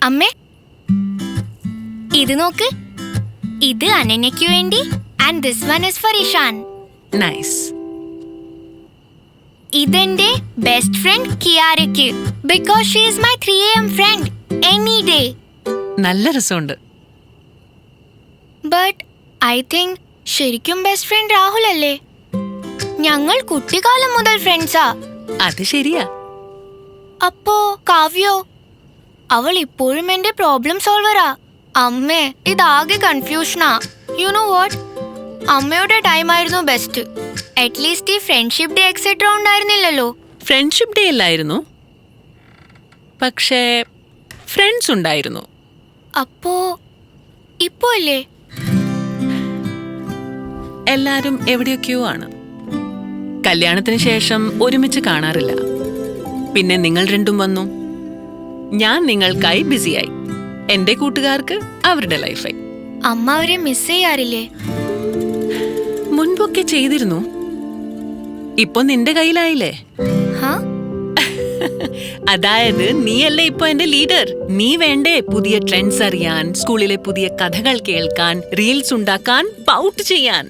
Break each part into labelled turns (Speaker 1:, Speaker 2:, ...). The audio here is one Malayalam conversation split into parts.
Speaker 1: അമ്മേ, ഇത് നോക്ക്. ഇത് അനന്യയ്ക്ക് വേണ്ടി. And this one is for Ishaan.
Speaker 2: Nice.
Speaker 1: ഇതെന്റെ ബെസ്റ്റ് ഫ്രണ്ട് കിയാരയ്ക്ക്. Because she is my 3 AM friend any day.
Speaker 2: നല്ല രസമുണ്ട്.
Speaker 1: ബട്ട് ഐ തിങ്ക് ശരിക്കും ബെസ്റ്റ് ഫ്രണ്ട് രാഹുൽ അല്ലേ? ഞങ്ങൾ കുട്ടിക്കാലം മുതൽ ഫ്രണ്ട്സാ.
Speaker 2: അത് ശരിയാ.
Speaker 1: അപ്പോ കാവ്യോ? അവൾ ഇപ്പോഴും എന്റെ പ്രോബ്ലം സോൾവറാ. അമ്മേ, ഇതാകെ കൺഫ്യൂഷനാ. You know what? അമ്മയുടെ ടൈം ആയിരുന്നു ബെസ്റ്റ്. അറ്റ്ലീസ്റ്റ് ഈ ഫ്രണ്ട്ഷിപ്പ് ഡേ എക്സെട്ര ഉണ്ടായിരുന്നില്ലല്ലോ.
Speaker 2: ഫ്രണ്ട്ഷിപ്പ് ഡേ അല്ലായിരുന്നു, പക്ഷേ ഫ്രണ്ട്സ് ഉണ്ടായിരുന്നു.
Speaker 1: അപ്പോ ഇപ്പോ അല്ലേ?
Speaker 2: എല്ലാരും എവിടെയൊക്കെയോ ആണ്. കല്യാണത്തിന് ശേഷം ഒരുമിച്ച് കാണാറില്ല. പിന്നെ നിങ്ങൾ രണ്ടും വന്നു. ഞാൻ നിങ്ങൾക്കായി ബിസിയായി. എന്റെ കൂട്ടുകാർക്ക് അവരുടെ ലൈഫായി.
Speaker 1: അമ്മ അവരെ മിസ് ചെയ്യാറില്ലേ?
Speaker 2: മുൻപൊക്കെ ചെയ്തിരുന്നു. ഇപ്പൊ നിന്റെ കയ്യിലായില്ലേ. അതായത് നീയല്ലേ ഇപ്പൊ എന്റെ ലീഡർ. നീ വേണ്ടേ പുതിയ ട്രെൻഡ്സ് അറിയാൻ, സ്കൂളിലെ പുതിയ കഥകൾ കേൾക്കാൻ, റീൽസ് ഉണ്ടാക്കാൻ, പൗട്ട് ചെയ്യാൻ.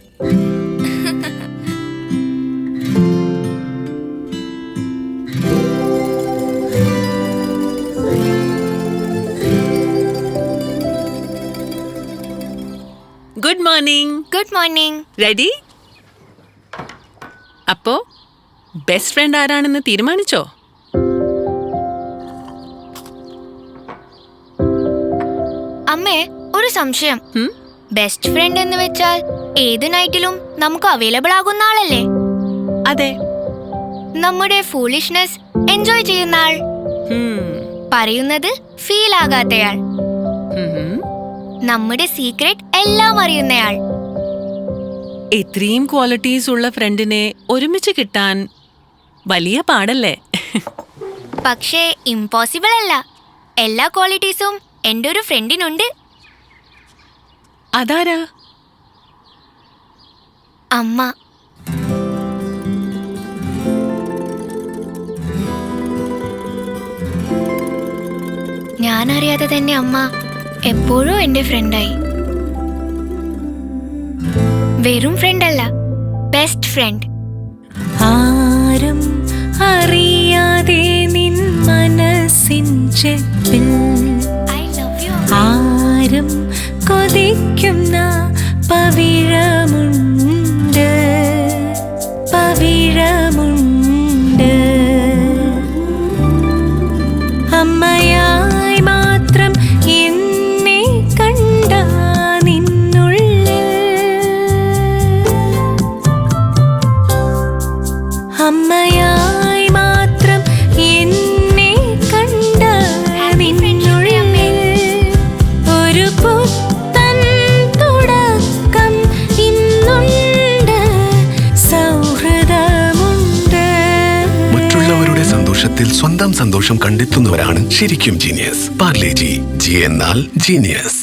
Speaker 2: Good morning.
Speaker 1: Good morning.
Speaker 2: Ready? അപ്പോ ബെസ്റ്റ് ഫ്രണ്ട് ആരാണെന്ന് തീരുമാനിച്ചോ?
Speaker 1: അമ്മേ, ഒരു സംശയം. ബെസ്റ്റ് ഫ്രണ്ട് എന്ന് വെച്ചാൽ ഏത് നൈറ്റിലും നമുക്ക് അവൈലബിൾ ആകുന്ന ആളല്ലേ?
Speaker 2: അതെ.
Speaker 1: നമ്മുടെ ഫൂളിഷ്നെസ് എൻജോയ് ചെയ്യുന്ന ആൾ. പറയുന്നത് ഫീൽ ആകാത്തയാൾ. നമ്മുടെ സീക്രട്ട് എല്ലാം അറിയുന്നയാൾ.
Speaker 2: ഇത്രയും ക്വാളിറ്റീസ് ഉള്ള ഫ്രണ്ടിനെ ഒരുമിച്ച് കിട്ടാൻ വലിയ പാടല്ലേ?
Speaker 1: പക്ഷേ ഇംപോസിബിൾ അല്ല. എല്ലാ ക്വാളിറ്റീസും എന്റെ ഒരു ഫ്രണ്ടിനുണ്ട്.
Speaker 2: അതാരാ?
Speaker 1: അമ്മ. ഞാനറിയാതെ തന്നെ അമ്മ എപ്പോഴും എന്റെ ഫ്രണ്ടായി. വെറും ഫ്രണ്ട് അല്ല, ബെസ്റ്റ് ഫ്രണ്ട്.
Speaker 3: ആരും അറിയാതെ നിൻ മനസ്സിൻ ചെപ്പിൽ
Speaker 1: ഐ ലവ് യു.
Speaker 3: ആരും കൊതിക്കുന്ന പവിഴമുണ്ട്, പവിഴമുണ്ട്. അമ്മയായി മാത്രം എന്നെ കണ്ട നിന്നുള്ളിൽ, അമ്മയായി മാത്രം എന്നെ കണ്ട നിന്നുള്ളിൽ ഒരു പുത്തൻ തുടക്കം ഇന്നുണ്ട്, സൗഹൃദമുണ്ട്.
Speaker 4: മറ്റുള്ളവരുടെ സന്തോഷത്തിൽ സ്വന്തം സന്തോഷം കണ്ടെത്തുന്നവരാണ് ശരിക്കും ജീനിയസ്. പാർലെ ജി. ജി എന്നാൽ ജീനിയസ്.